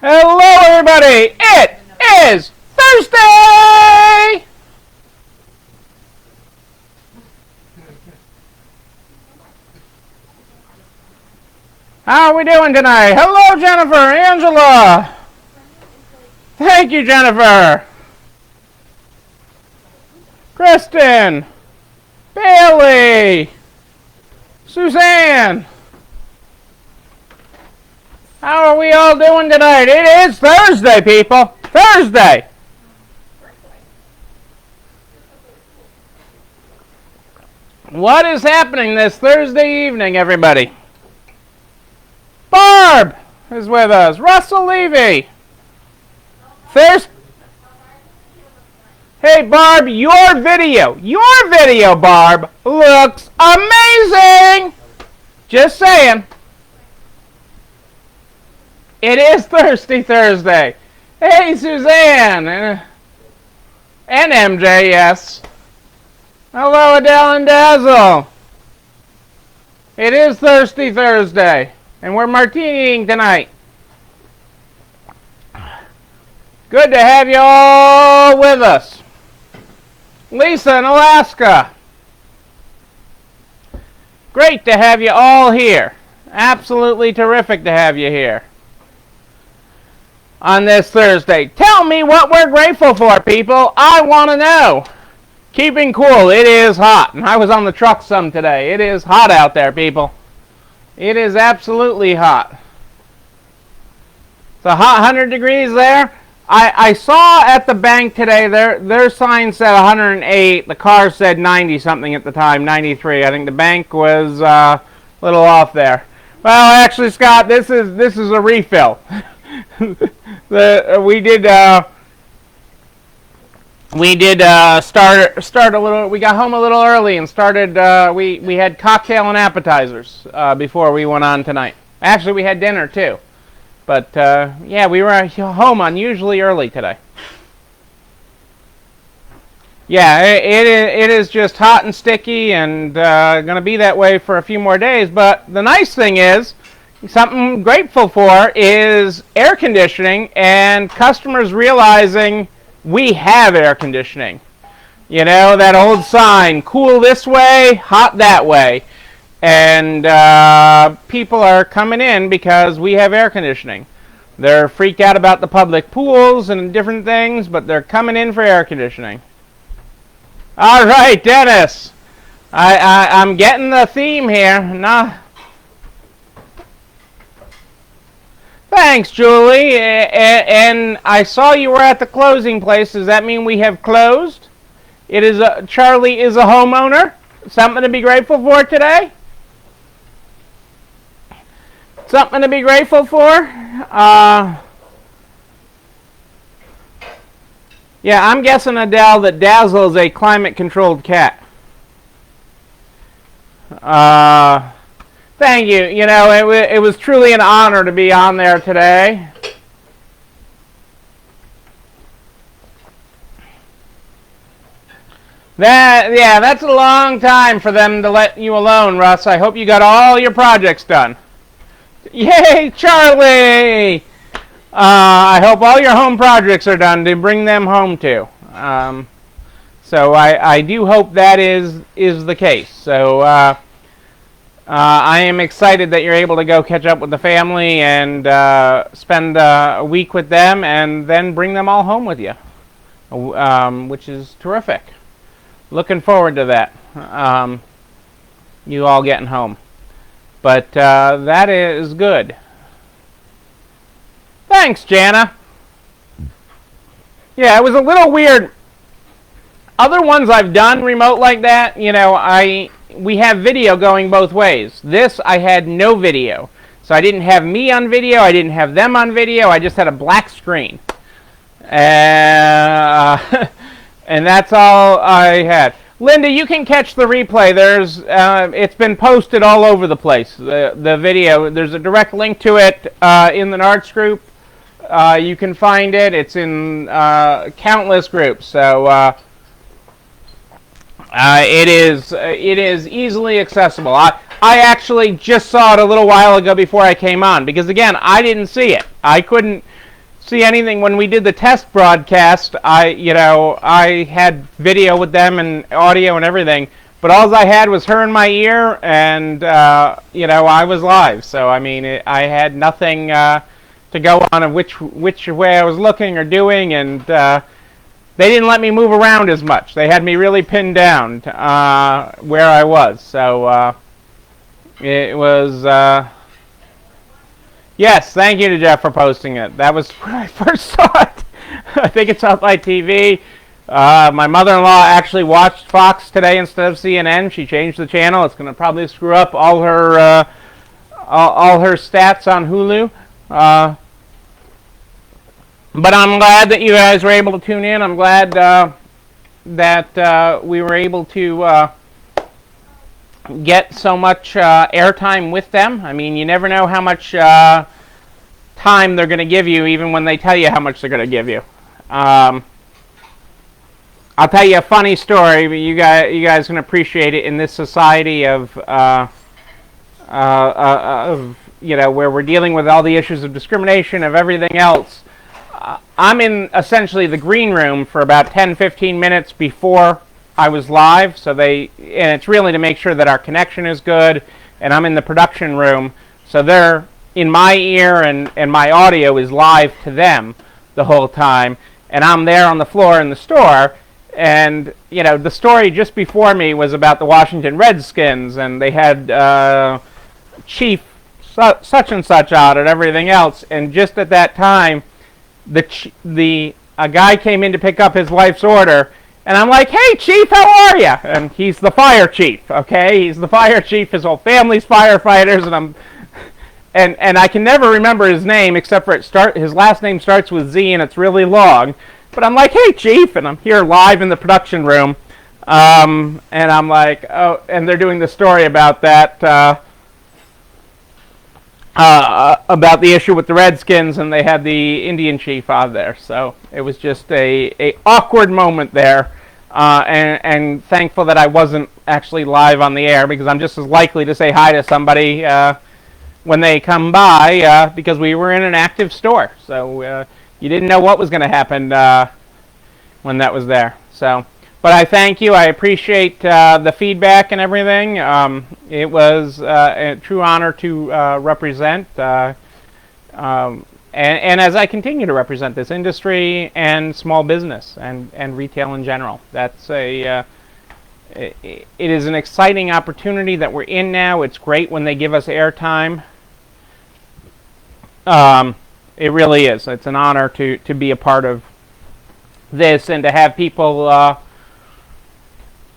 Hello, everybody! It is Thursday! How are we doing tonight? Hello, Jennifer, Angela! Thank you, Jennifer! Kristen! Bailey! Suzanne! How are we all doing tonight? It is Thursday, people! Thursday! What is happening this Thursday evening, everybody? Barb is with us. Russell Levy. Hey, Barb, your video, Barb, looks amazing! Just saying. It is Thirsty Thursday. Hey, Suzanne. And MJ, yes. Hello, Adele and Dazzle. It is Thirsty Thursday. And we're martining tonight. Good to have you all with us. Lisa in Alaska. Great to have you all here. Absolutely terrific to have you here on this Thursday. Tell me what we're grateful for, people. I want to know. Keeping cool. It is hot. And I was on the truck some today. It is hot out there, people. It is absolutely hot. It's a hot 100 degrees there. I saw at the bank today, their sign said 108. The car said 90 something at the time, 93. I think the bank was a little off there. Well, actually, Scott, this is a refill. We did start a little. We got home a little early and started. We had cocktail and appetizers before we went on tonight. Actually, we had dinner too. But yeah, we were home unusually early today. Yeah, it is just hot and sticky and going to be that way for a few more days. But the nice thing is, something I'm grateful for is air conditioning and customers realizing we have air conditioning. You know, that old sign, cool this way, hot that way. And people are coming in because we have air conditioning. They're freaked out about the public pools and different things, but they're coming in for air conditioning. All right, Dennis. I'm getting the theme here. Nah. Thanks, Julie. And I saw you were at the closing place. Does that mean we have closed? Charlie is a homeowner. Something to be grateful for today? Something to be grateful for? Yeah, I'm guessing, Adele, that Dazzle is a climate-controlled cat. Thank you. You know, it was truly an honor to be on there today. That's a long time for them to let you alone, Russ. I hope you got all your projects done. Yay, Charlie! I hope all your home projects are done to bring them home to. So I do hope that is the case. So I am excited that you're able to go catch up with the family and spend a week with them and then bring them all home with you, which is terrific. Looking forward to that. You all getting home. But that is good. Thanks, Jana. Yeah, it was a little weird. Other ones I've done remote like that, you know, we have video going both ways. This, I had no video. So I didn't have me on video. I didn't have them on video. I just had a black screen. And that's all I had. Linda, you can catch the replay. It's been posted all over the place. The video. There's a direct link to it in the Nards group. You can find it. It's in countless groups. So it is easily accessible. I actually just saw it a little while ago before I came on because again I didn't see it. I couldn't. see anything. When we did the test broadcast, I had video with them and audio and everything, but all I had was her in my ear, and I was live. So I mean, I had nothing to go on of which way I was looking or doing, and they didn't let me move around as much. They had me really pinned down where I was. So it was. Yes, thank you to Jeff for posting it. That was when I first saw it. I think it's on my TV. My mother-in-law actually watched Fox today instead of CNN. She changed the channel. It's going to probably screw up all her stats on Hulu. But I'm glad that you guys were able to tune in. I'm glad that we were able to get so much airtime with them. I mean, you never know how much time they're going to give you, even when they tell you how much they're going to give you. I'll tell you a funny story, but you guys can appreciate it in this society of where we're dealing with all the issues of discrimination, of everything else. I'm in essentially the green room for about 10-15 minutes before I was live, and it's really to make sure that our connection is good, and I'm in the production room, so they're in my ear, and my audio is live to them the whole time, and I'm there on the floor in the store, and the story just before me was about the Washington Redskins, and they had Chief such and such out and everything else, and just at that time, a guy came in to pick up his wife's order. And I'm like, hey, Chief, how are you? And he's the fire chief, okay? He's the fire chief. His whole family's firefighters, and I can never remember his name except for his last name starts with Z, and it's really long. But I'm like, hey, Chief, and I'm here live in the production room, and I'm like, oh, and they're doing the story about that, about the issue with the Redskins, and they had the Indian chief on there. So it was just a awkward moment there, and thankful that I wasn't actually live on the air, because I'm just as likely to say hi to somebody when they come by, because we were in an active store. So you didn't know what was going to happen when that was there. So, but I thank you. I appreciate the feedback and everything. It was a true honor to represent, and as I continue to represent this industry and small business and retail in general. That's it is an exciting opportunity that we're in now. It's great when they give us airtime. It really is. It's an honor to be a part of this, and to have people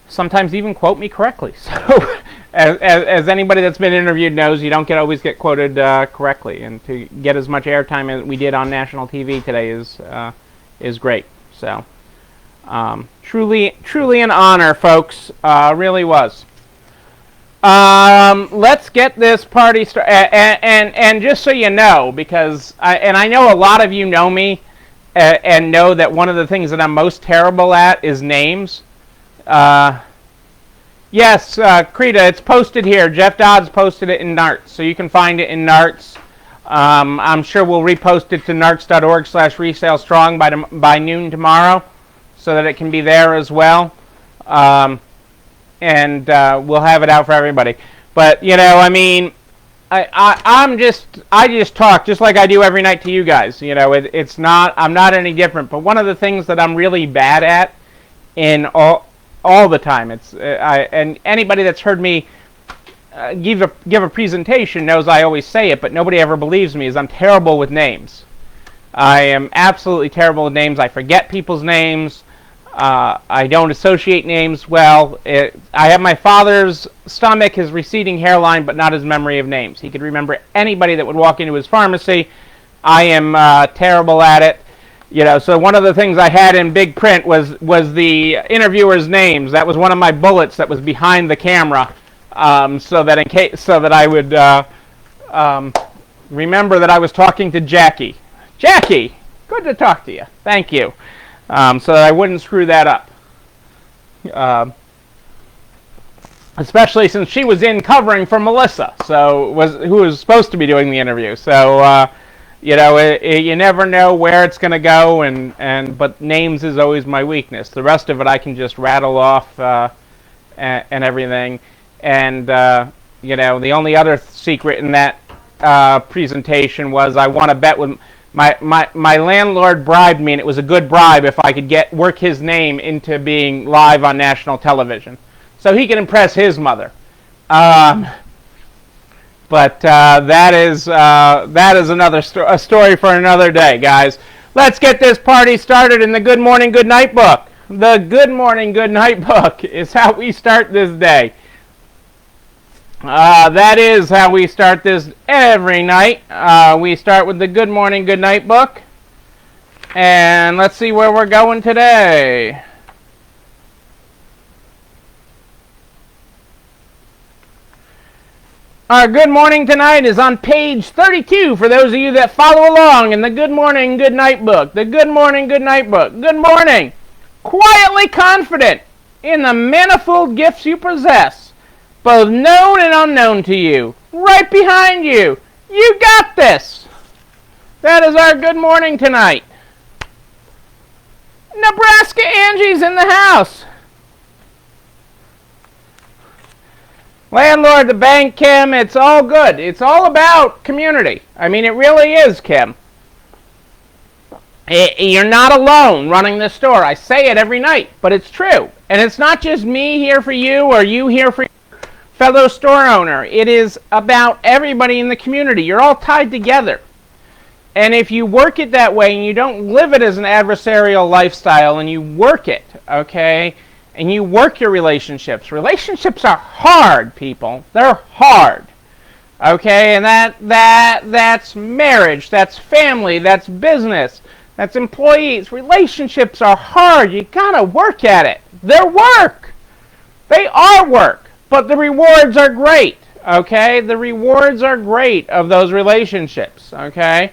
sometimes even quote me correctly. So, as anybody that's been interviewed knows, you don't always get quoted correctly, and to get as much airtime as we did on national TV today is great. So, truly an honor, folks. Really was. Let's get this party started. And just so you know, because I know a lot of you know me, and know that one of the things that I'm most terrible at is names. Yes, Krita, it's posted here. Jeff Dodds posted it in NARTS, so you can find it in NARTS. I'm sure we'll repost it to narts.org/resalestrong by noon tomorrow, so that it can be there as well. And we'll have it out for everybody. But I mean, I just talk just like I do every night to you guys. It's not, I'm not any different. But one of the things that I'm really bad at in all the time, and anybody that's heard me give a presentation knows I always say it, but nobody ever believes me, is I'm terrible with names. I am absolutely terrible with names. I forget people's names. I don't associate names well. I have my father's stomach, his receding hairline, but not his memory of names. He could remember anybody that would walk into his pharmacy. I am terrible at it. So one of the things I had in big print was the interviewers' names. That was one of my bullets that was behind the camera, so that I would remember that I was talking to Jackie. Jackie, good to talk to you. Thank you. So that I wouldn't screw that up. Especially since she was in covering for Melissa, who was supposed to be doing the interview. So You never know where it's going to go, but names is always my weakness. The rest of it I can just rattle off and everything. And the only other secret in that presentation was I won a bet with my landlord bribed me, and it was a good bribe if I could work his name into being live on national television, so he could impress his mother. But that is another a story for another day, guys. Let's get this party started in the Good Morning, Good Night book. The Good Morning, Good Night book is how we start this day. That is how we start this every night. We start with the Good Morning, Good Night book. And let's see where we're going today. Our Good Morning tonight is on page 32 for those of you that follow along in the Good Morning, Good Night book. The Good Morning, Good Night book. Good morning. Quietly confident in the manifold gifts you possess, both known and unknown to you. Right behind you. You got this. That is our Good Morning tonight. Nebraska Angie's in the house. Landlord, the bank, Kim, it's all good. It's all about community. I mean, it really is, Kim. You're not alone running this store. I say it every night, but it's true. And it's not just me here for you or you here for your fellow store owner. It is about everybody in the community. You're all tied together. And if you work it that way and you don't live it as an adversarial lifestyle and you work it, okay, and you work your relationships. Relationships are hard, people. They're hard. Okay, and that's marriage, that's family, that's business, that's employees. Relationships are hard. You gotta work at it. They're work. They are work, but the rewards are great. Okay, the rewards are great of those relationships. Okay.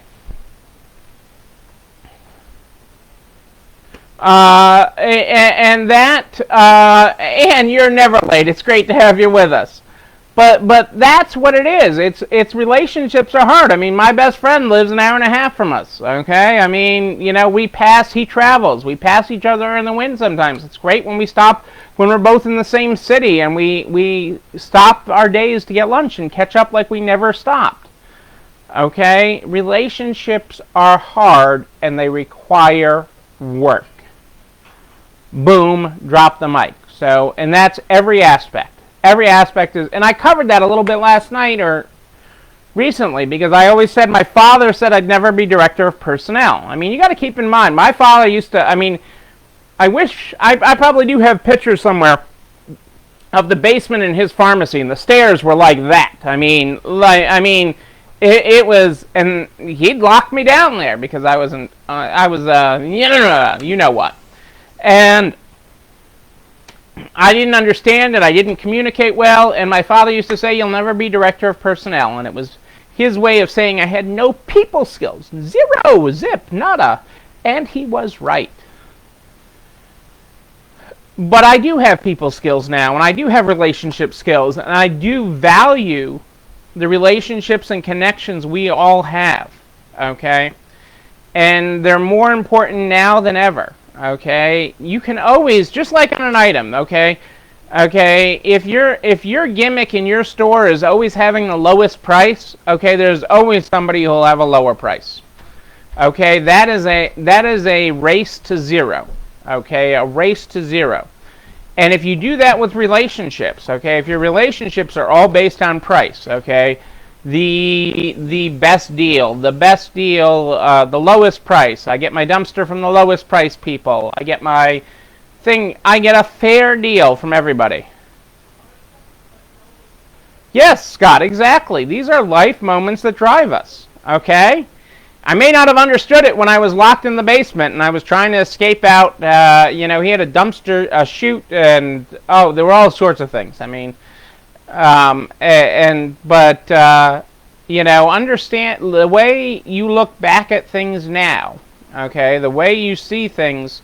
And you're never late. It's great to have you with us. But that's what it is. It's relationships are hard. I mean, my best friend lives an hour and a half from us. Okay, I mean, he travels. We pass each other in the wind sometimes. It's great when we're both in the same city and we stop our days to get lunch and catch up like we never stopped. Okay, relationships are hard and they require work. Boom, drop the mic. So, and that's every aspect. Every aspect is, and I covered that a little bit last night or recently because I always said my father said I'd never be director of personnel. I mean, you got to keep in mind, my father used to, I probably do have pictures somewhere of the basement in his pharmacy, and the stairs were like that. It was, and he'd lock me down there because I was you know what. And I didn't understand it. I didn't communicate well. And my father used to say, you'll never be director of personnel. And it was his way of saying I had no people skills. Zero, zip, nada. And he was right. But I do have people skills now. And I do have relationship skills. And I do value the relationships and connections we all have. Okay? And they're more important now than ever. Okay, you can always, just like on an item, okay, if your gimmick in your store is always having the lowest price, okay, there's always somebody who'll have a lower price. Okay, that is a race to zero. Okay, a race to zero. And if you do that with relationships, okay, if your relationships are all based on price, okay, the best deal, the lowest price. I get my dumpster from the lowest price people. I get a fair deal from everybody. Yes, Scott, exactly. These are life moments that drive us, okay? I may not have understood it when I was locked in the basement and I was trying to escape out. He had a dumpster, a chute, and, there were all sorts of things. I mean, understand the way you look back at things now, okay, the way you see things,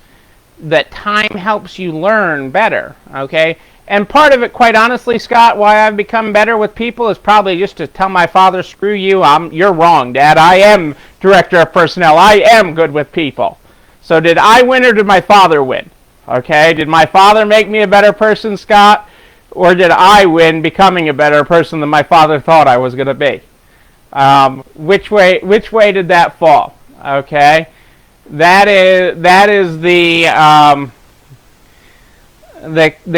that time helps you learn better, okay, And part of it, quite honestly, Scott, why I've become better with people is probably just to tell my father, screw you, you're wrong, Dad. I am director of personnel. I am good with people. So did I win or did my father win? Okay, did my father make me a better person, Scott? Or did I win becoming a better person than my father thought I was going to be? Which way did that fall? Okay, that is the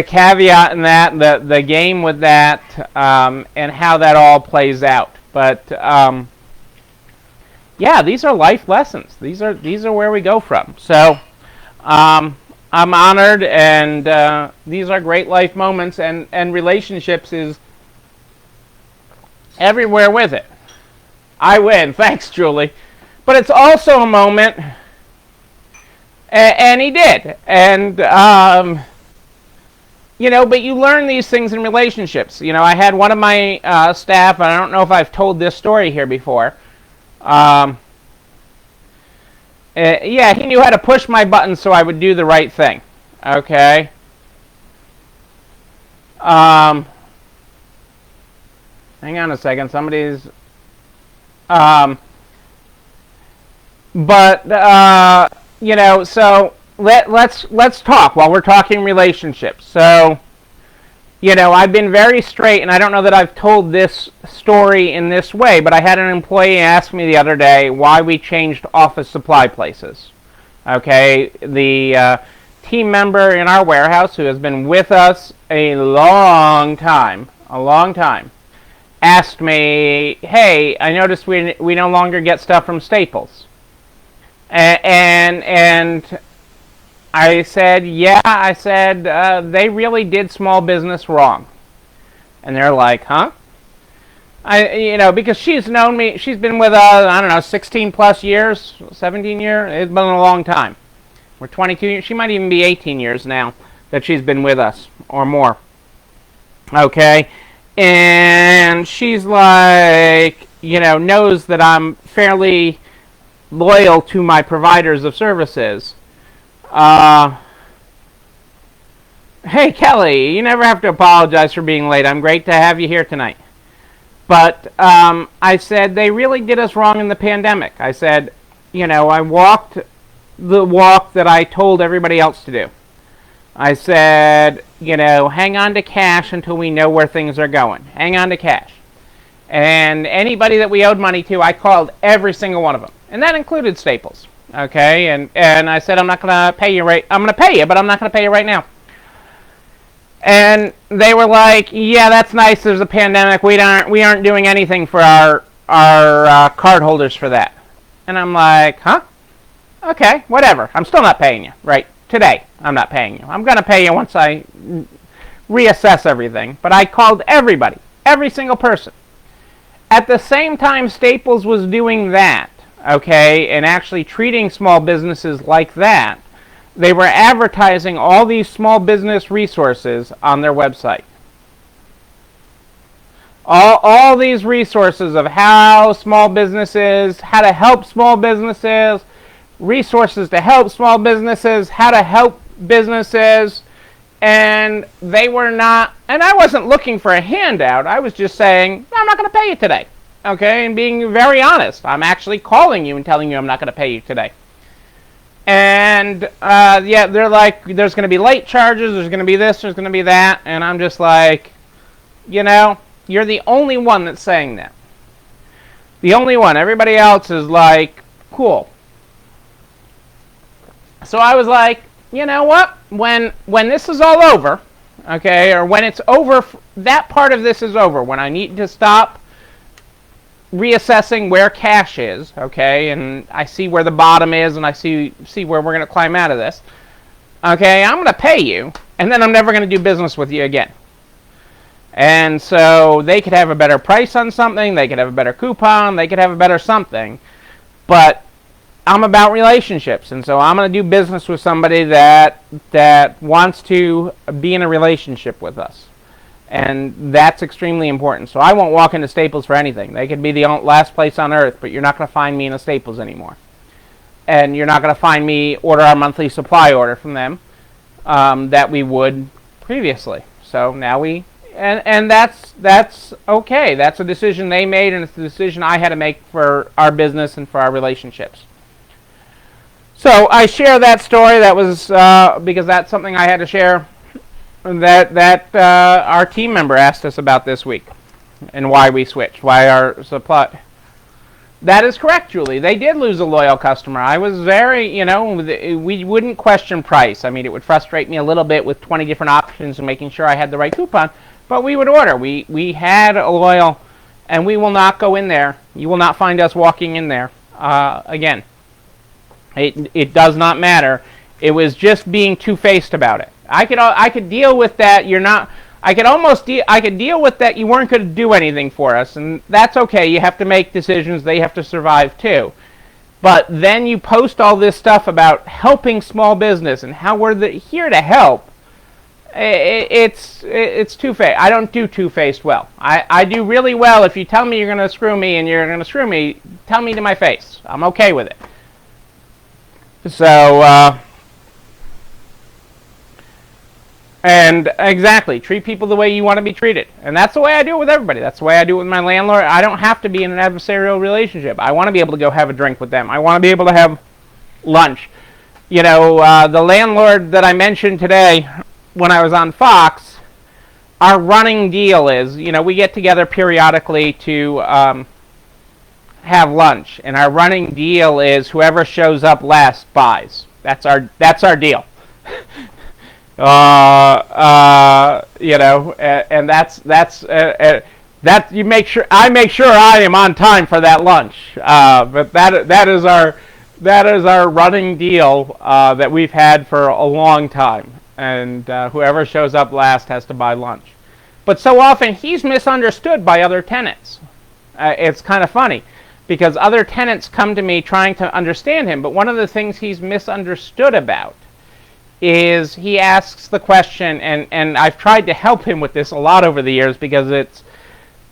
caveat in that, the game with that, and how that all plays out. But yeah, these are life lessons. These are where we go from. So I'm honored, and these are great life moments, and relationships is everywhere with it. I win. Thanks, Julie. But it's also a moment, and he did. And, you know, but you learn these things in relationships. You know, I had one of my staff, and I don't know if I've told this story here before. Yeah, he knew how to push my buttons so I would do the right thing. Okay. Hang on a second. Somebody's... you know, so let's talk while we're talking relationships. So, you know, I've been very straight, and I don't know that I've told this story in this way, but I had an employee ask me the other day why we changed office supply places. Okay, the team member in our warehouse who has been with us a long time, asked me, hey, I noticed we no longer get stuff from Staples. And I said, yeah, they really did small business wrong. And they're like, huh? You know, because she's known me, she's been with us, I don't know, 16 plus years, 17 years, it's been a long time. We're 22 years, she might even be 18 years now that she's been with us, or more. Okay? And she's like, you know, knows that I'm fairly loyal to my providers of services. Hey, Kelly, you never have to apologize for being late. I'm great to have you here tonight. But I said, they really did us wrong in the pandemic. I said, you know, I walked the walk that I told everybody else to do. I said, you know, hang on to cash until we know where things are going. Hang on to cash. And anybody that we owed money to, I called every single one of them. And that included Staples. Okay? And I said, I'm not going to pay you I'm going to pay you, but I'm not going to pay you right now. And they were like, yeah, that's nice. There's a pandemic. We aren't doing anything for our card holders for that. And I'm like, huh? Okay, whatever. I'm still not paying you. Right. Today, I'm not paying you. I'm going to pay you once I reassess everything. But I called everybody, every single person. At the same time Staples was doing that, okay, and actually treating small businesses like that, they were advertising all these small business resources on their website. All these resources of how small businesses, how to help small businesses, resources to help small businesses, how to help businesses, and they were not, and I wasn't looking for a handout, I was just saying, I'm not going to pay you today, okay, and being very honest, I'm actually calling you and telling you I'm not going to pay you today. And, yeah, they're like, there's going to be late charges, there's going to be this, there's going to be that, and I'm just like, you know, you're the only one that's saying that. The only one. Everybody else is like, cool. So I was like, you know what? When this is all over, okay, or when it's over, that part of this is over, when I need to stop reassessing where cash is, okay, and I see where the bottom is, and I see where we're going to climb out of this, okay, I'm going to pay you, and then I'm never going to do business with you again. And so they could have a better price on something, they could have a better coupon, they could have a better something, but I'm about relationships, and so I'm going to do business with somebody that wants to be in a relationship with us. And that's extremely important. So I won't walk into Staples for anything. They could be the last place on earth, but you're not going to find me in a Staples anymore. And you're not going to find me order our monthly supply order from them that we would previously. So now and that's okay. That's a decision they made, and it's a decision I had to make for our business and for our relationships. So I share that story. That was because that's something I had to share. That our team member asked us about this week, and why we switched, why our supply. That is correct, Julie. They did lose a loyal customer. I was very, we wouldn't question price. I mean, it would frustrate me a little bit with 20 different options and making sure I had the right coupon, but we would order. We had a loyal, and we will not go in there. You will not find us walking in there again. It does not matter. It was just being two-faced about it. I could deal with that. I could deal with that you weren't going to do anything for us, and that's okay. You have to make decisions. They have to survive too. But then you post all this stuff about helping small business and how we're here to help. It's two-faced. I don't do two-faced well. I do really well if you tell me you're going to screw me and you're going to screw me, tell me to my face. I'm okay with it. So, and exactly, treat people the way you want to be treated. And that's the way I do it with everybody. That's the way I do it with my landlord. I don't have to be in an adversarial relationship. I want to be able to go have a drink with them. I want to be able to have lunch. The landlord that I mentioned today when I was on Fox, our running deal is, we get together periodically to have lunch. And our running deal is whoever shows up last buys. That's our deal. And that's that you make sure I am on time for that lunch. But that is our running deal that we've had for a long time. And whoever shows up last has to buy lunch. But so often he's misunderstood by other tenants. It's kind of funny because other tenants come to me trying to understand him. But one of the things he's misunderstood about is he asks the question, and I've tried to help him with this a lot over the years because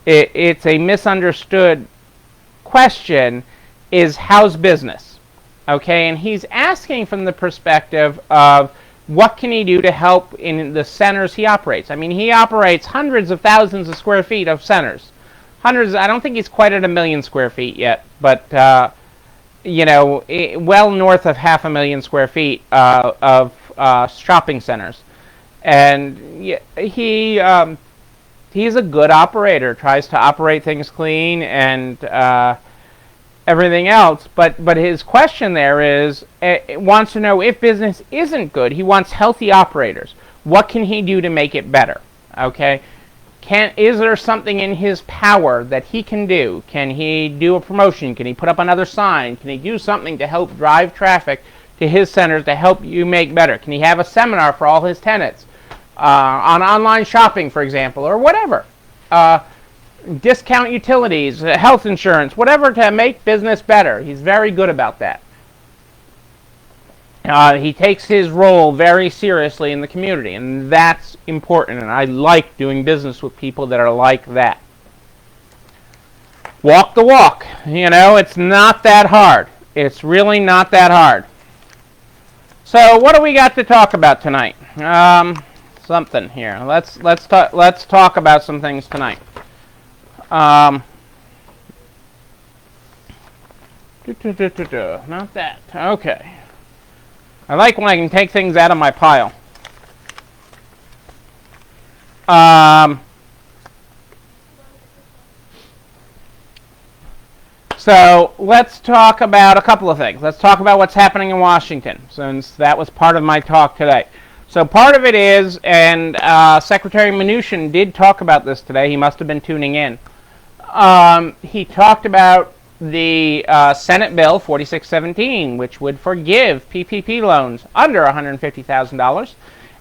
it's a misunderstood question, is how's business? Okay, and he's asking from the perspective of what can he do to help in the centers he operates. I mean, he operates hundreds of thousands of square feet of centers. Hundreds, I don't think he's quite at 1 million square feet yet, but well north of 500,000 square feet of shopping centers, and he's a good operator. Tries to operate things clean and everything else. But his question there is wants to know if business isn't good. He wants healthy operators. What can he do to make it better? Okay, is there something in his power that he can do? Can he do a promotion? Can he put up another sign? Can he do something to help drive traffic to his centers to help you make better? Can he have a seminar for all his tenants on online shopping, for example, or whatever? Discount utilities, health insurance, whatever to make business better. He's very good about that. He takes his role very seriously in the community, and that's important, and I like doing business with people that are like that. Walk the walk. It's not that hard. It's really not that hard. So what do we got to talk about tonight? Something here. Let's talk about some things tonight. Not that. Okay. I like when I can take things out of my pile. So let's talk about a couple of things. Let's talk about what's happening in Washington, since that was part of my talk today. So part of it is, and Secretary Mnuchin did talk about this today. He must have been tuning in. He talked about the Senate Bill 4617, which would forgive PPP loans under $150,000,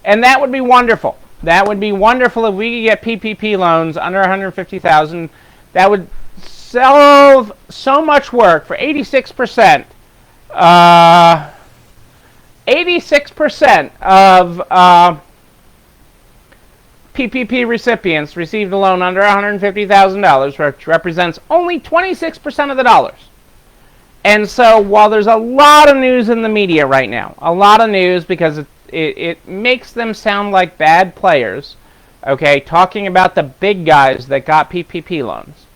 and that would be wonderful. That would be wonderful if we could get PPP loans under $150,000. That would solve so much work for 86%. 86% of PPP recipients received a loan under $150,000, which represents only 26% of the dollars. And so while there's a lot of news in the media right now, a lot of news because it makes them sound like bad players, Okay, talking about the big guys that got PPP loans.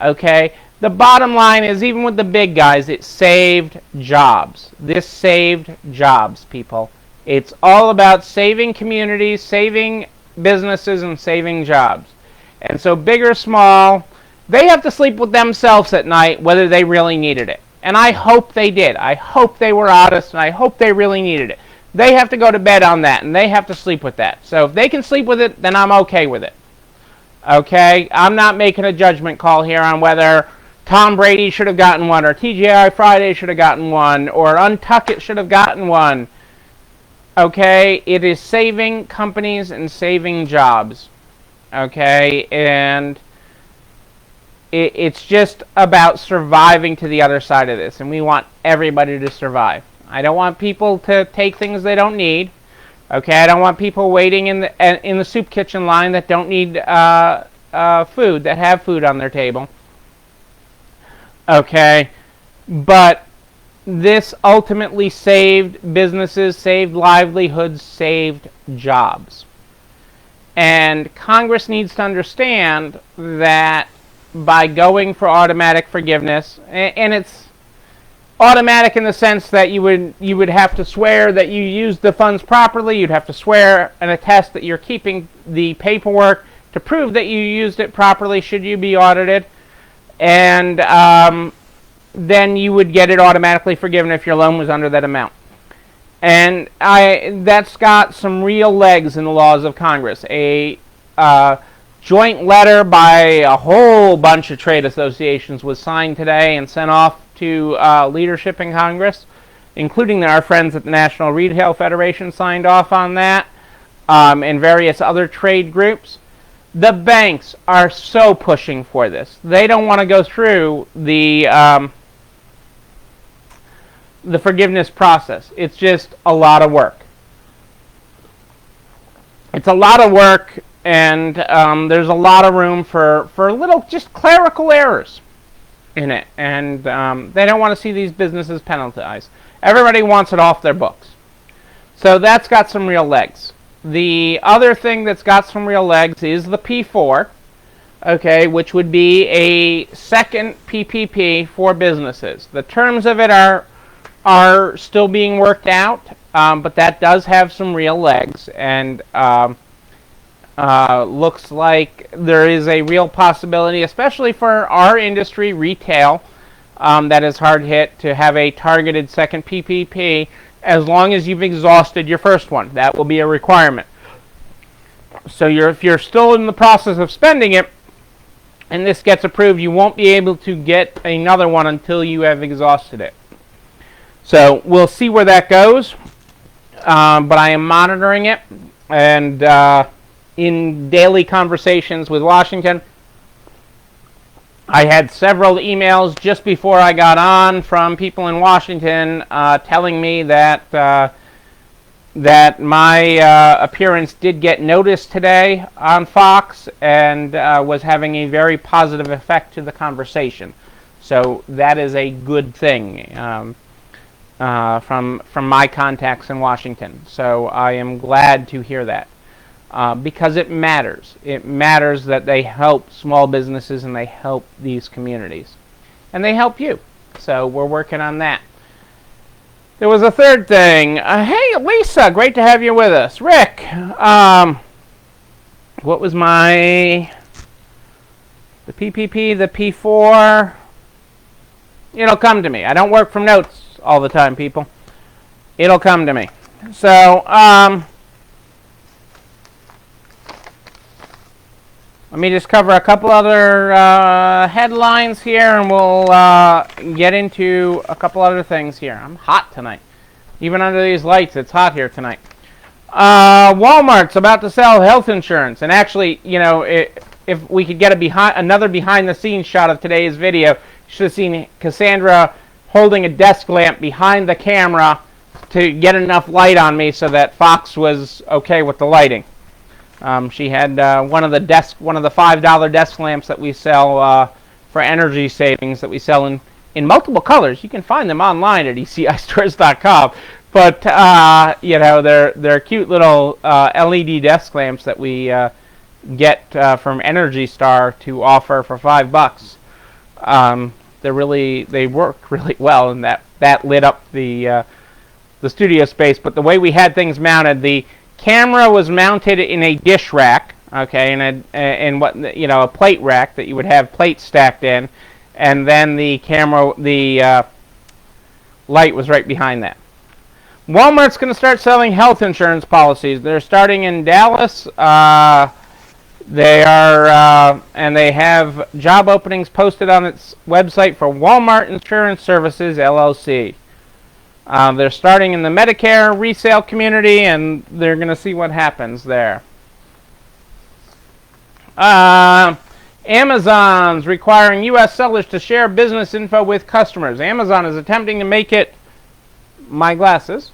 Okay, the bottom line is, even with the big guys, it saved jobs. This saved jobs, people. It's all about saving communities, saving businesses, and saving jobs. And so, big or small, they have to sleep with themselves at night whether they really needed it. And I hope they did. I hope they were honest, and I hope they really needed it. They have to go to bed on that, and they have to sleep with that. So if they can sleep with it, then I'm okay with it. Okay? I'm not making a judgment call here on whether Tom Brady should have gotten one, or TGI Friday should have gotten one, or Untuck It should have gotten one. Okay? It is saving companies and saving jobs. Okay? And it's just about surviving to the other side of this, and we want everybody to survive. I don't want people to take things they don't need. Okay, I don't want people waiting in the soup kitchen line that don't need food, that have food on their table. Okay, but this ultimately saved businesses, saved livelihoods, saved jobs. And Congress needs to understand that by going for automatic forgiveness, and it's automatic in the sense that you would have to swear that you used the funds properly. You'd have to swear and attest that you're keeping the paperwork to prove that you used it properly should you be audited. And then you would get it automatically forgiven if your loan was under that amount. And that's got some real legs in the laws of Congress. A joint letter by a whole bunch of trade associations was signed today and sent off to leadership in Congress, including our friends at the National Retail Federation signed off on that, and various other trade groups. The banks are so pushing for this. They don't want to go through the forgiveness process. It's just a lot of work. It's a lot of work, and there's a lot of room for little just clerical errors in it, and they don't want to see these businesses penalized. Everybody wants it off their books. So that's got some real legs. The other thing that's got some real legs is the P4, okay, which would be a second PPP for businesses. The terms of it are still being worked out, but that does have some real legs, and looks like there is a real possibility, especially for our industry, retail, that is hard hit, to have a targeted second PPP as long as you've exhausted your first one. That will be a requirement. So if you're still in the process of spending it and this gets approved, you won't be able to get another one until you have exhausted it. So we'll see where that goes, but I am monitoring it, and in daily conversations with Washington, I had several emails just before I got on from people in Washington telling me that my appearance did get noticed today on Fox and was having a very positive effect to the conversation. So that is a good thing from my contacts in Washington. So I am glad to hear that. Because it matters. It matters that they help small businesses and they help these communities. And they help you. So we're working on that. There was a third thing. Hey, Lisa, great to have you with us. Rick, what was the PPP, the P4? It'll come to me. I don't work from notes all the time, people. It'll come to me. So, let me just cover a couple other headlines here, and we'll get into a couple other things here. I'm hot tonight. Even under these lights, it's hot here tonight. Walmart's about to sell health insurance. And actually, you know, if we could get another behind-the-scenes shot of today's video, you should have seen Cassandra holding a desk lamp behind the camera to get enough light on me so that Fox was okay with the lighting. She had one of the $5 desk lamps that we sell for energy savings that we sell in multiple colors. You can find them online at ecistores.com. But you know, they're cute little LED desk lamps that we get from Energy Star to offer for $5. They work really well, and that lit up the studio space. But the way we had things mounted, the camera was mounted in a dish rack, okay, in what, you know, a plate rack that you would have plates stacked in, and then the light was right behind that. Walmart's going to start selling health insurance policies. They're starting in Dallas. They have job openings posted on its website for Walmart Insurance Services, LLC. They're starting in the Medicare resale community, and they're going to see what happens there. Amazon's requiring U.S. sellers to share business info with customers. Amazon is attempting to make it, my glasses,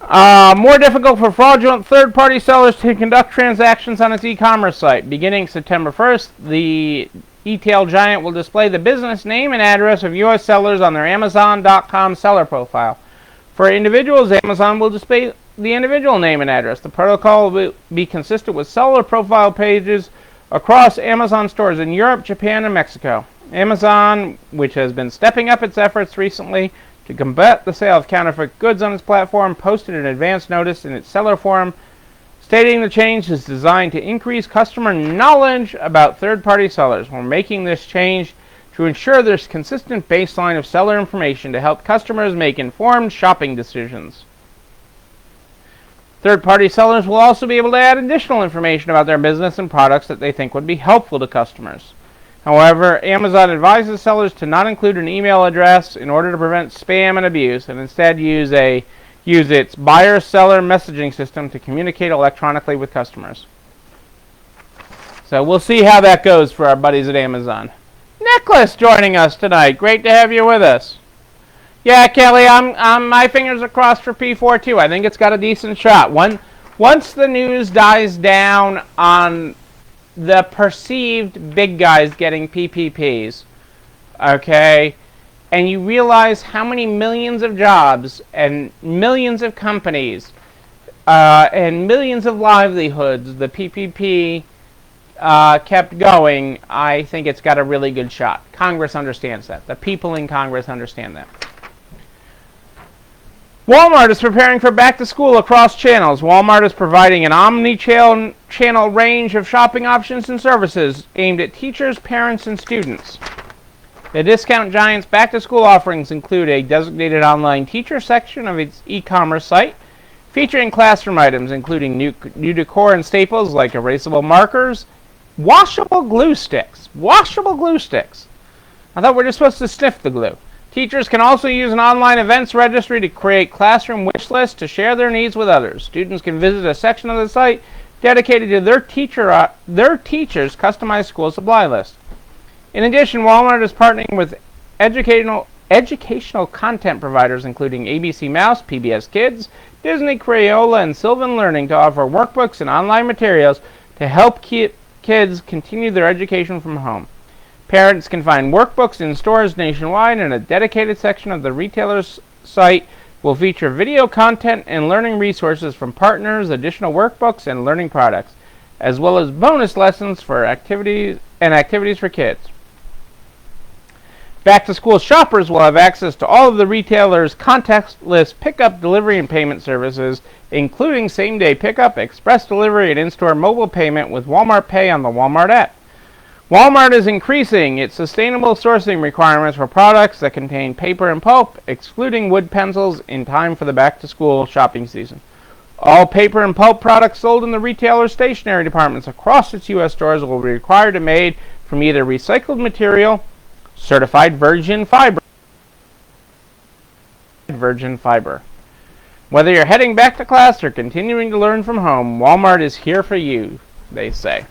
more difficult for fraudulent third-party sellers to conduct transactions on its e-commerce site. Beginning September 1st, the e-tail giant will display the business name and address of U.S. sellers on their Amazon.com seller profile. For individuals, Amazon will display the individual name and address. The protocol will be consistent with seller profile pages across Amazon stores in Europe, Japan, and Mexico. Amazon, which has been stepping up its efforts recently to combat the sale of counterfeit goods on its platform, posted an advance notice in its seller forum stating the change is designed to increase customer knowledge about third-party sellers. We're making this change to ensure there's consistent baseline of seller information to help customers make informed shopping decisions. Third-party sellers will also be able to add additional information about their business and products that they think would be helpful to customers. However, Amazon advises sellers to not include an email address in order to prevent spam and abuse, and instead use its buyer-seller messaging system to communicate electronically with customers. So we'll see how that goes for our buddies at Amazon. Nicholas joining us tonight. Great to have you with us. Yeah, Kelly, my fingers are crossed for P4 too. I think it's got a decent shot. Once the news dies down on the perceived big guys getting PPPs, okay, and you realize how many millions of jobs and millions of companies and millions of livelihoods the PPP kept going, I think it's got a really good shot. Congress understands that. The people in Congress understand that. Walmart is preparing for back to school across channels. Walmart is providing an omni-channel range of shopping options and services aimed at teachers, parents, and students. The discount giant's back to school offerings include a designated online teacher section of its e-commerce site, featuring classroom items including new decor and staples like erasable markers, washable glue sticks. Washable glue sticks. I thought we were just supposed to sniff the glue. Teachers can also use an online events registry to create classroom wish lists to share their needs with others. Students can visit a section of the site dedicated to their teacher's customized school supply list. In addition, Walmart is partnering with educational content providers including ABC Mouse, PBS Kids, Disney Crayola, and Sylvan Learning to offer workbooks and online materials to help kids continue their education from home. Parents can find workbooks in stores nationwide, and a dedicated section of the retailer's site will feature video content and learning resources from partners, additional workbooks, and learning products, as well as bonus lessons for activities for kids. Back-to-school shoppers will have access to all of the retailer's contactless pickup, delivery, and payment services, including same-day pickup, express delivery, and in-store mobile payment with Walmart Pay on the Walmart app. Walmart is increasing its sustainable sourcing requirements for products that contain paper and pulp, excluding wood pencils, in time for the back-to-school shopping season. All paper and pulp products sold in the retailer's stationery departments across its U.S. stores will be required to be made from either recycled material, certified virgin fiber. Whether you're heading back to class or continuing to learn from home, Walmart is here for you, they say.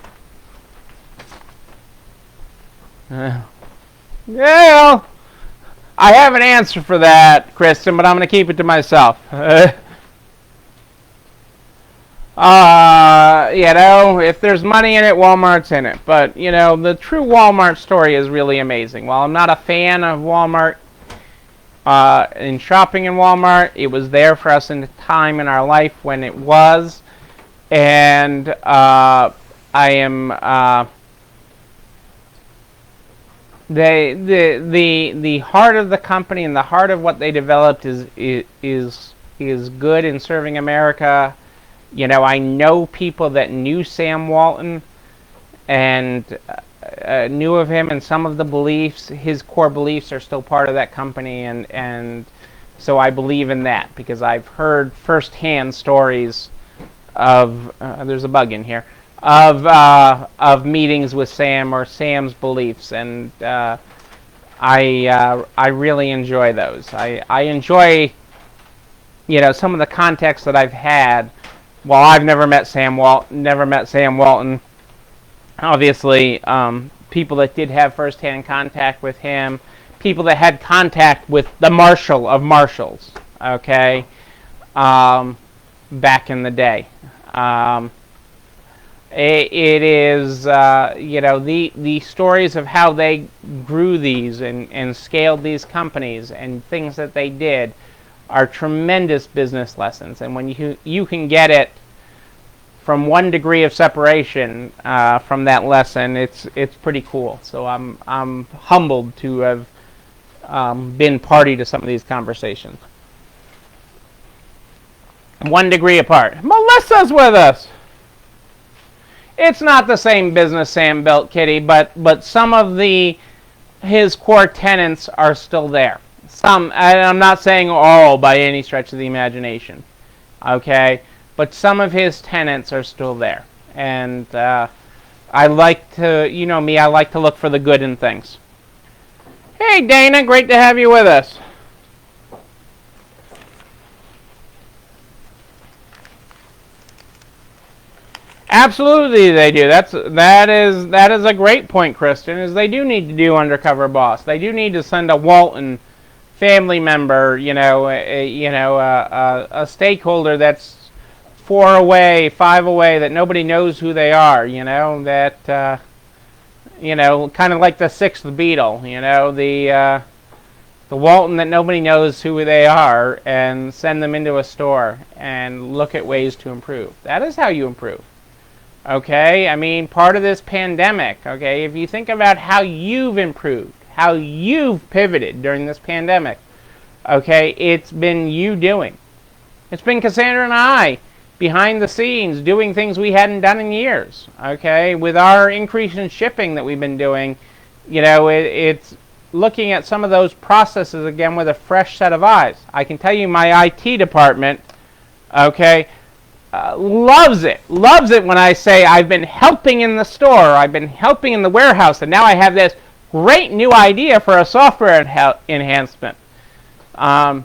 Well, I have an answer for that, Kristen, but I'm going to keep it to myself. If there's money in it, Walmart's in it. But, the true Walmart story is really amazing. While I'm not a fan of Walmart, in shopping in Walmart, it was there for us in a time in our life when it was. And am the heart of the company and the heart of what they developed is good in serving America. I know people that knew Sam Walton and knew of him, and some of the beliefs, his core beliefs, are still part of that company, and so I believe in that because I've heard firsthand stories of there's a bug in here of meetings with Sam or Sam's beliefs, and I really enjoy those. I enjoy some of the context that I've had. While I've never met Sam Walton, obviously people that did have firsthand contact with him, people that had contact with the Marshal of Marshals, okay, back in the day. It is, the stories of how they grew these and scaled these companies and things that they did are tremendous business lessons. And when you can get it from 1 degree of separation from that lesson, it's pretty cool. So I'm humbled to have been party to some of these conversations. 1 degree apart. Melissa's with us. It's not the same business Sam built, Kitty, but some of his core tenets are still there. Some, and I'm not saying all by any stretch of the imagination, okay? But some of his tenets are still there. And I like to, me, I like to look for the good in things. Hey, Dana, great to have you with us. Absolutely, they do. That is a great point, Kristen. Is they do need to do undercover boss. They do need to send a Walton family member, a stakeholder that's 4 away, 5 away, that nobody knows who they are. That kind of like the 6th Beatle. The Walton that nobody knows who they are, and send them into a store and look at ways to improve. That is how you improve. Okay, I mean, part of this pandemic, okay, if you think about how you've improved, how you've pivoted during this pandemic, okay, it's been you doing. It's been Cassandra and I behind the scenes doing things we hadn't done in years, okay, with our increase in shipping that we've been doing. It's looking at some of those processes again with a fresh set of eyes. I can tell you my IT department, okay, loves it when I say I've been helping in the store, I've been helping in the warehouse, and now I have this great new idea for a software enhancement. My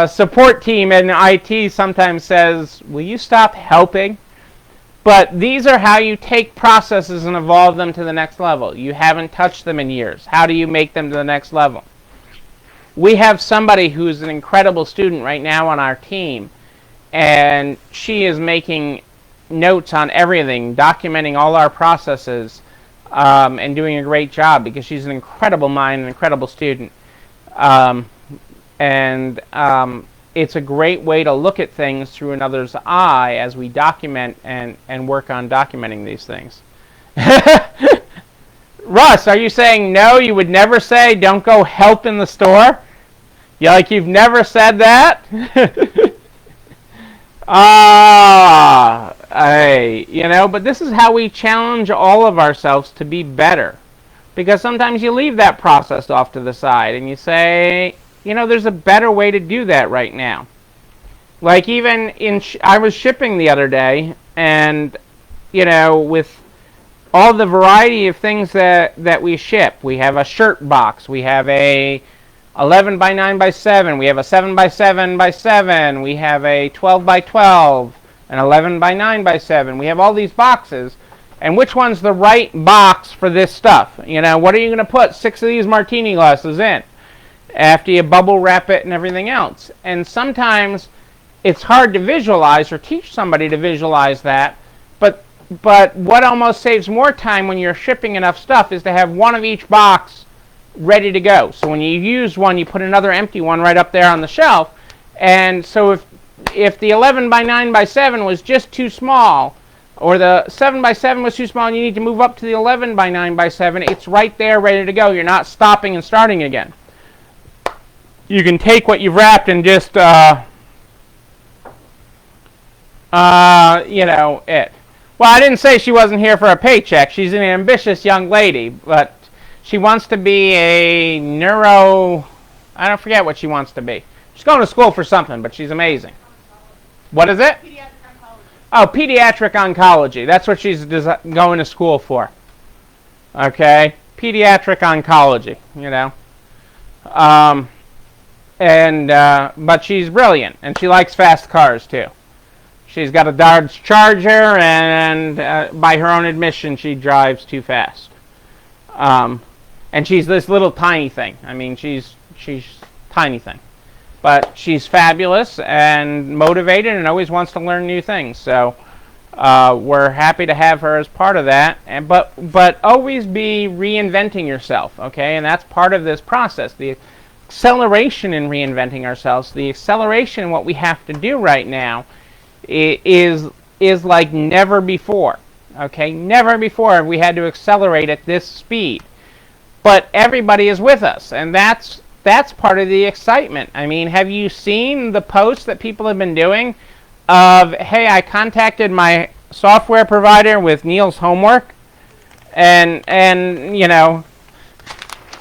support team in IT sometimes says, will you stop helping? But these are how you take processes and evolve them to the next level. You haven't touched them in years. How do you make them to the next level? We have somebody who's an incredible student right now on our team, and she is making notes on everything, documenting all our processes, and doing a great job because she's an incredible mind, an incredible student. It's a great way to look at things through another's eye as we document and work on documenting these things. Russ, are you saying no? You would never say don't go help in the store? You've never said that? But this is how we challenge all of ourselves to be better. Because sometimes you leave that process off to the side and you say, there's a better way to do that right now. Like even I was shipping the other day, and, with all the variety of things that we ship. We have a shirt box. We have a 11 by 9 by 7. We have a 7 by 7 by 7. We have a 12 by 12. An 11 by 9 by 7. We have all these boxes. And which one's the right box for this stuff? What are you going to put 6 of these martini glasses in after you bubble wrap it and everything else? And sometimes it's hard to visualize or teach somebody to visualize that. But what almost saves more time when you're shipping enough stuff is to have one of each box ready to go. So when you use one, you put another empty one right up there on the shelf. And so if if the 11 by 9 by 7 was just too small, or the 7 by 7 was too small and you need to move up to the 11 by 9 by 7, it's right there ready to go. You're not stopping and starting again. You can take what you've wrapped and just, you know, it. Well, I didn't say she wasn't here for a paycheck. She's an ambitious young lady, but she wants to be a I don't forget what she wants to be. She's going to school for something, but she's amazing. What is it? Pediatric oncology. Oh, pediatric oncology. That's what she's going to school for. Okay? Pediatric oncology, you know. But she's brilliant, and she likes fast cars, too. She's got a Dodge Charger, and by her own admission, she drives too fast. And she's this little tiny thing. I mean, she's tiny thing. But she's fabulous and motivated and always wants to learn new things. So we're happy to have her as part of that. But always be reinventing yourself, okay? And that's part of this process. The acceleration in reinventing ourselves, the acceleration in what we have to do right now is like never before, okay? Never before have we had to accelerate at this speed. But everybody is with us, and that's part of the excitement. I mean, have you seen the posts that people have been doing of, hey, I contacted my software provider with Neil's homework, and you know,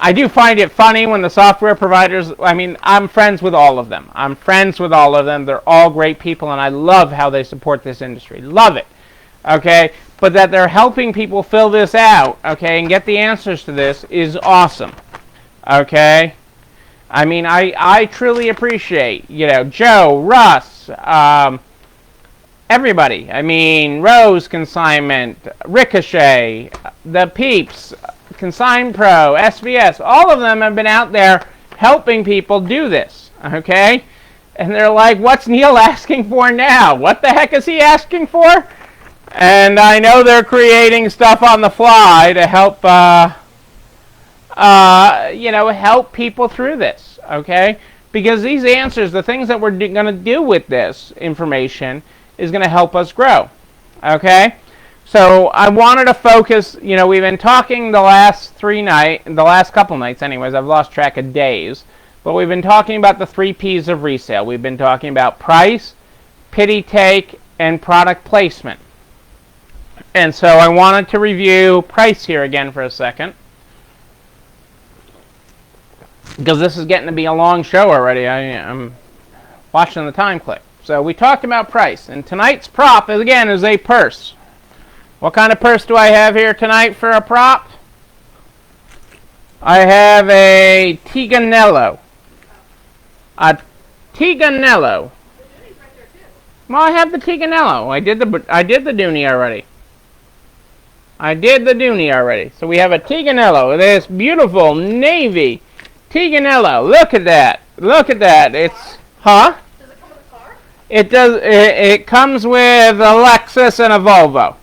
I do find it funny when the software providers, I mean, I'm friends with all of them. They're all great people, and I love how they support this industry. Love it. Okay? But that they're helping people fill this out, okay, and get the answers to this is awesome. Okay? I mean, I truly appreciate, you know, Joe, Russ, everybody. I mean, Rose Consignment, Ricochet, the Peeps, Consign Pro, SVS, all of them have been out there helping people do this, okay? And they're like, what's Neil asking for now? What the heck is he asking for? And I know they're creating stuff on the fly to help, you know, help people through this, okay? Because these answers, the things that we're going to do with this information is going to help us grow, okay? So I wanted to focus, you know, we've been talking the last couple nights anyways, I've lost track of days, but we've been talking about the 3 P's of resale. We've been talking about price, pity take, and product placement. And so I wanted to review price here again for a second, because this is getting to be a long show already. I'm watching the time click. So we talked about price, and tonight's prop is a purse. What kind of purse do I have here tonight for a prop? I have a Tiganello. A Tiganello. Well, I have the Tiganello. I did the Dooney already. So we have a Tiganello. This beautiful navy Tiganello. Look at that. It's, huh? Does it come with a car? It does. It comes with a Lexus and a Volvo.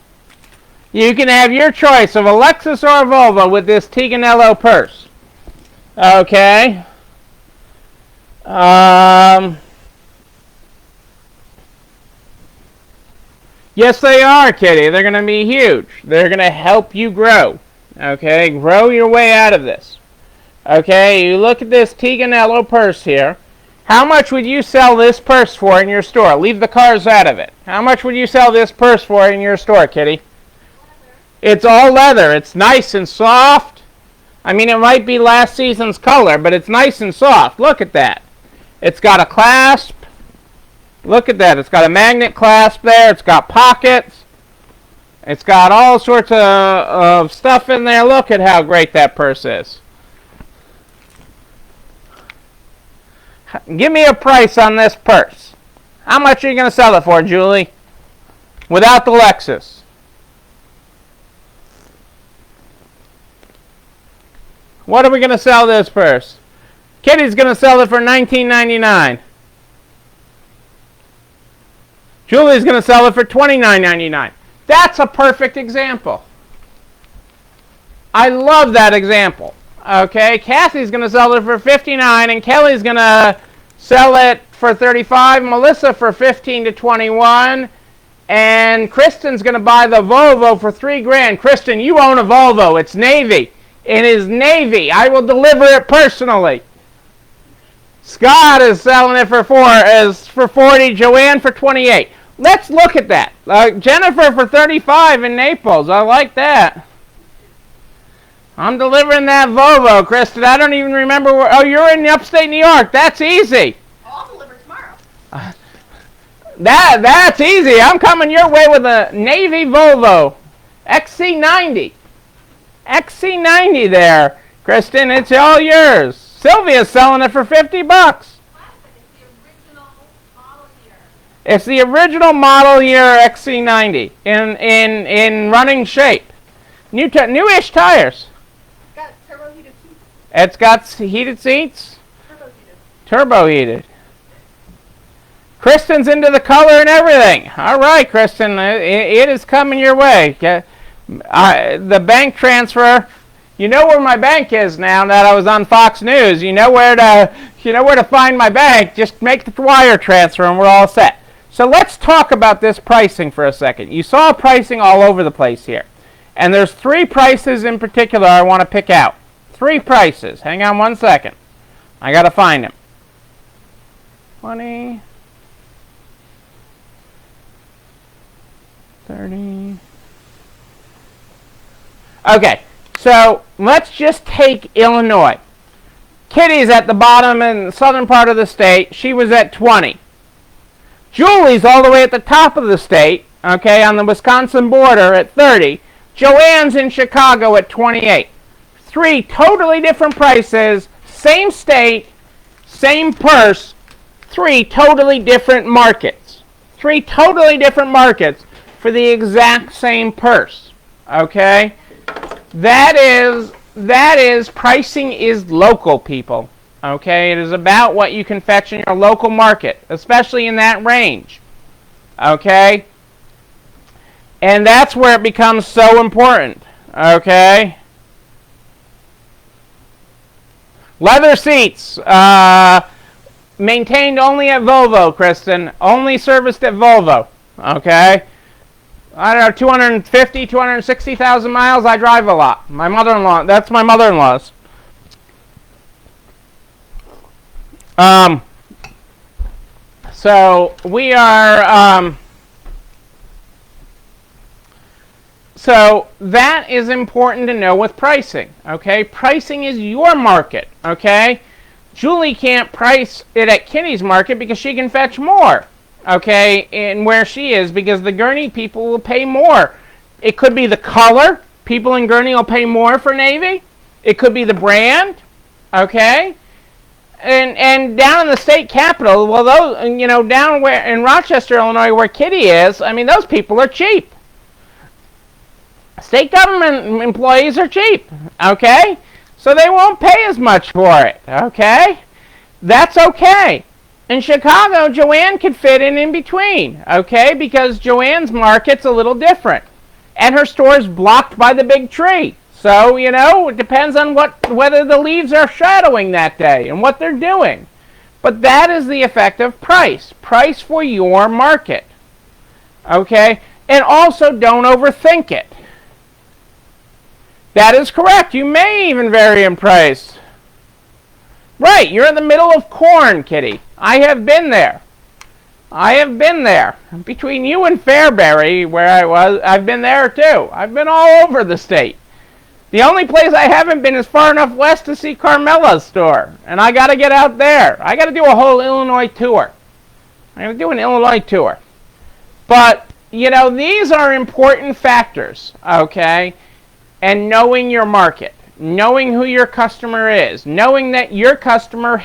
You can have your choice of a Lexus or a Volvo with this Tiganello purse. Okay. Yes, they are, Kitty. They're going to be huge. They're going to help you grow. Okay, grow your way out of this. Okay, you look at this Tiganello purse here. How much would you sell this purse for in your store? Leave the cars out of it. How much would you sell this purse for in your store, Kitty? It's all leather. It's nice and soft. I mean, it might be last season's color, but it's nice and soft. Look at that. It's got a clasp. Look at that. It's got a magnet clasp there. It's got pockets. It's got all sorts of stuff in there. Look at how great that purse is. Give me a price on this purse. How much are you going to sell it for, Julie? Without the Lexus. What are we going to sell this purse? Kitty's going to sell it for $19.99. Julie's going to sell it for $29.99. That's a perfect example. I love that example. Okay, Kathy's going to sell it for $59, and Kelly's going to sell it for 35, Melissa for 15 to 21, and Kristen's going to buy the Volvo for $3,000. Kristen, you own a Volvo. It's Navy. It is Navy. I will deliver it personally. Scott is selling it for 40, Joanne for 28. Let's look at that. Jennifer for 35 in Naples. I like that. I'm delivering that Volvo, Kristen. I don't even remember where. Oh, you're in upstate New York. That's easy. I'll deliver tomorrow. That's easy. I'm coming your way with a Navy Volvo XC90. XC90 there, Kristen. It's all yours. Sylvia's selling it for $50. It's the original model year XC90 in running shape. Newish tires. Got turbo heated seats. It's got heated seats. Turbo heated. Kristen's into the color and everything. All right, Kristen, it is coming your way. The bank transfer. You know where my bank is now that I was on Fox News. You know where to find my bank. Just make the wire transfer and we're all set. So let's talk about this pricing for a second. You saw pricing all over the place here. And there's 3 prices in particular I want to pick out. 3 prices. Hang on one second. I got to find them. 20, 30. Okay, so let's just take Illinois. Kitty's at the bottom in the southern part of the state. She was at 20. Julie's all the way at the top of the state, okay, on the Wisconsin border at 30. Joanne's in Chicago at 28. 3 totally different prices, same state, same purse, 3 totally different markets. 3 totally different markets for the exact same purse, okay? That is pricing is local, people. Okay, it is about what you can fetch in your local market, especially in that range. Okay? And that's where it becomes so important. Okay? Leather seats. Maintained only at Volvo, Kristen. Only serviced at Volvo. Okay? I don't know, 250, 260,000 miles. I drive a lot. My mother-in-law, that's my mother-in-law's. So we are, so that is important to know with pricing, okay? Pricing is your market, okay? Julie can't price it at Kitty's market because she can fetch more, okay, in where she is, because the Gurney people will pay more. It could be the color. People in Gurney will pay more for Navy. It could be the brand, okay? And down in the state capital, well, those, you know, down where in Rochester, Illinois, where Kitty is, I mean, those people are cheap. State government employees are cheap, okay? So they won't pay as much for it, okay? That's okay. In Chicago, Joanne could fit in between, okay? Because Joanne's market's a little different. And her store's blocked by the big tree. So, you know, it depends on whether the leaves are shadowing that day and what they're doing. But that is the effect of price. Price for your market. Okay? And also don't overthink it. That is correct. You may even vary in price. Right, you're in the middle of corn, Kitty. I have been there. I have been there. Between you and Fairbury, where I was, I've been there too. I've been all over the state. The only place I haven't been is far enough west to see Carmela's store. And I got to get out there. I got to do a whole Illinois tour. I'm going to do an Illinois tour. But, you know, these are important factors, okay? And knowing your market, knowing who your customer is, knowing that your customer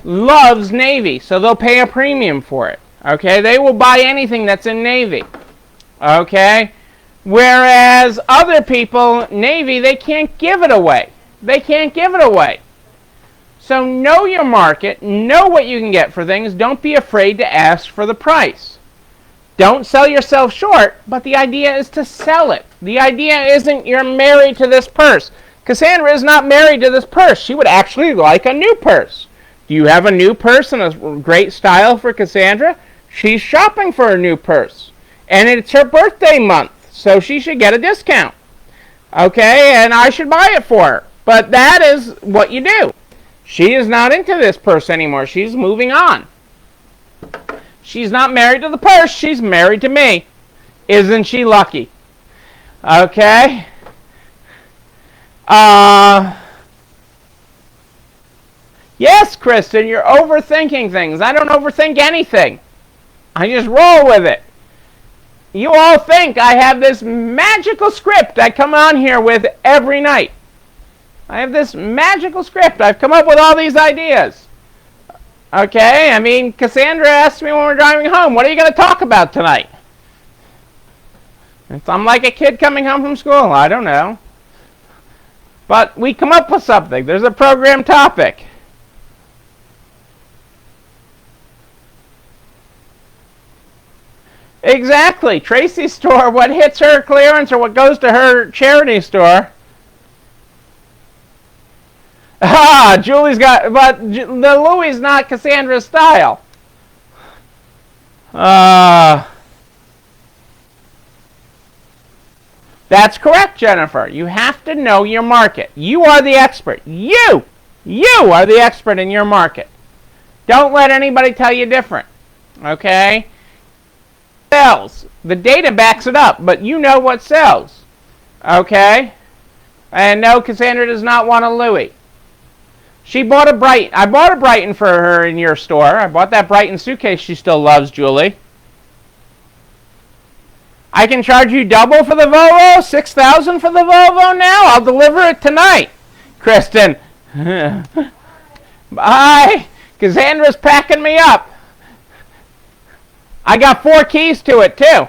loves Navy, so they'll pay a premium for it, okay? They will buy anything that's in Navy, okay? Whereas other people, Navy, they can't give it away. They can't give it away. So know your market, know what you can get for things. Don't be afraid to ask for the price. Don't sell yourself short, but the idea is to sell it. The idea isn't you're married to this purse. Cassandra is not married to this purse. She would actually like a new purse. Do you have a new purse and a great style for Cassandra? She's shopping for a new purse. And it's her birthday month, so she should get a discount. Okay, and I should buy it for her. But that is what you do. She is not into this purse anymore. She's moving on. She's not married to the purse. She's married to me. Isn't she lucky? Okay. Yes, Kristen, you're overthinking things. I don't overthink anything. I just roll with it. You all think I have this magical script I come on here with every night. I have this magical script. I've come up with all these ideas. Okay, I mean, Cassandra asked me when we're driving home, what are you going to talk about tonight? I'm like a kid coming home from school. I don't know. But we come up with something. There's a program topic. Exactly. Tracy's store, what hits her clearance or what goes to her charity store. Ah, Julie's got, but the Louis is not Cassandra's style. That's correct, Jennifer. You have to know your market. You are the expert. You are the expert in your market. Don't let anybody tell you different. Okay? Sells. The data backs it up, but you know what sells. Okay? And no, Cassandra does not want a Louis. She bought a Brighton. I bought a Brighton for her in your store. I bought that Brighton suitcase she still loves, Julie. I can charge you double for the Volvo, $6,000 for the Volvo now. I'll deliver it tonight. Kristen. Bye. Cassandra's packing me up. I got 4 keys to it too.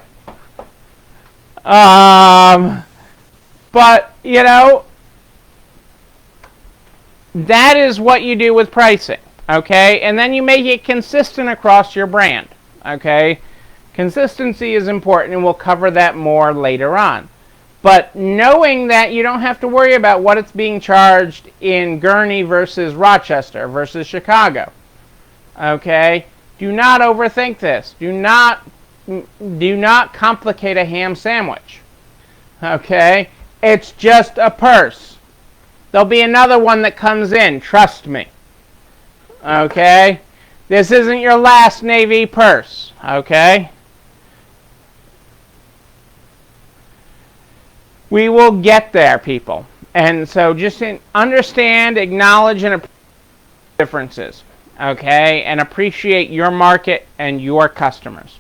But, you know, that is what you do with pricing, okay? And then you make it consistent across your brand, okay? Consistency is important, and we'll cover that more later on. But knowing that you don't have to worry about what it's being charged in Gurnee versus Rochester versus Chicago, okay? Do not overthink this. Do not complicate a ham sandwich, okay? It's just a purse. There'll be another one that comes in, trust me. Okay? This isn't your last Navy purse, okay? We will get there, people. And so just understand, acknowledge, and appreciate differences, okay? And appreciate your market and your customers.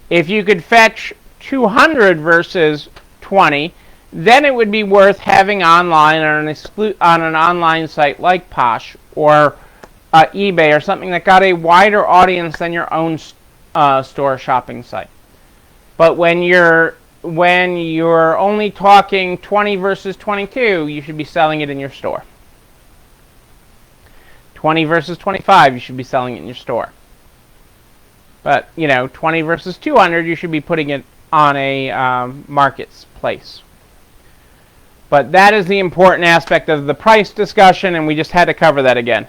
If you could fetch 200 versus 20, then it would be worth having online on an online site like Posh or eBay or something that got a wider audience than your own store shopping site. But when you're only talking 20 versus 22, you should be selling it in your store. 20 versus 25, you should be selling it in your store. But, you know, 20 versus 200, you should be putting it on a marketplace. But that is the important aspect of the price discussion, and we just had to cover that again.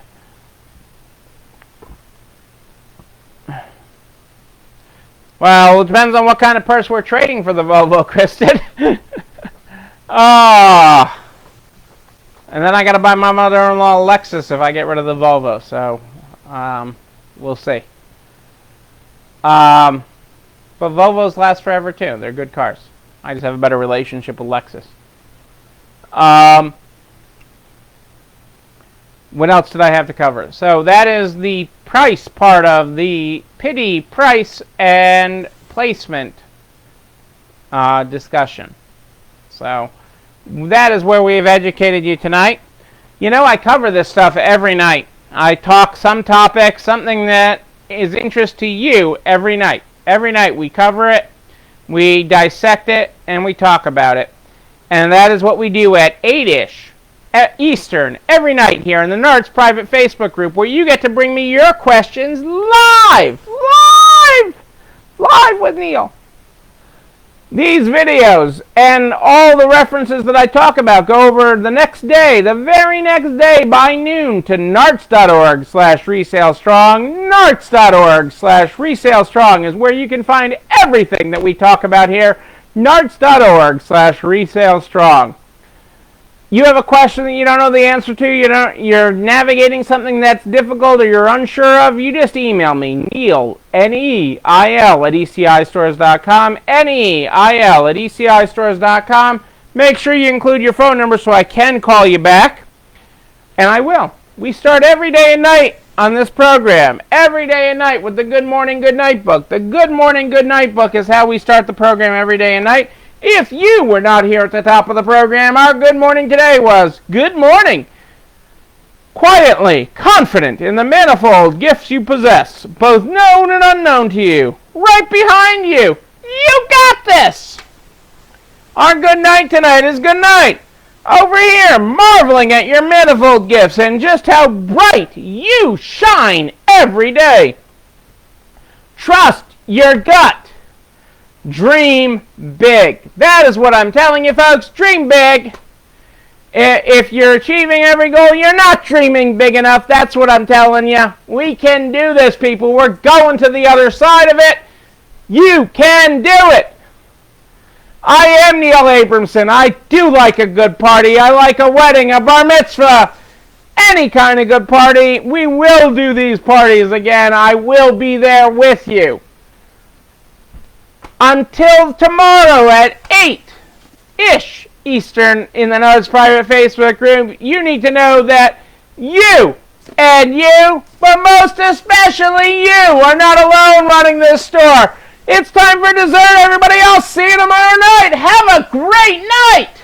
Well, it depends on what kind of purse we're trading for the Volvo, Kristen. Oh. And then I got to buy my mother-in-law a Lexus if I get rid of the Volvo, so we'll see. But Volvos last forever, too. They're good cars. I just have a better relationship with Lexus. What else did I have to cover? So that is the price part of the pity, price, and placement discussion. So that is where we have educated you tonight. You know, I cover this stuff every night. I talk some topic, something that is interest to you every night. Every night we cover it, we dissect it, and we talk about it. And that is what we do at 8-ish at Eastern every night here in the Nerds private Facebook group, where you get to bring me your questions live with Neil. These videos and all the references that I talk about go over the next day, the very next day by noon to narts.org/resalestrong. Narts.org/resalestrong is where you can find everything that we talk about here. Narts.org/resalestrong. You have a question that you don't know the answer to, you're navigating something that's difficult or you're unsure of, you just email me, Neil, Neil, at ECIstores.com, Neil at ECIstores.com. Make sure you include your phone number so I can call you back, and I will. We start every day and night on this program, every day and night with the Good Morning, Good Night book. The Good Morning, Good Night book is how we start the program every day and night. If you were not here at the top of the program, our good morning today was, good morning. Quietly, confident in the manifold gifts you possess, both known and unknown to you. Right behind you. You got this. Our good night tonight is good night. Over here, marveling at your manifold gifts and just how bright you shine every day. Trust your gut. Dream big. That is what I'm telling you, folks. Dream big. If you're achieving every goal, you're not dreaming big enough. That's what I'm telling you. We can do this, people. We're going to the other side of it. You can do it. I am Neil Abramson. I do like a good party. I like a wedding, a bar mitzvah, any kind of good party. We will do these parties again. I will be there with you. Until tomorrow at 8-ish Eastern in the Notes Private Facebook group, you need to know that you, and you, but most especially you, are not alone running this store. It's time for dessert, everybody else. See you tomorrow night. Have a great night.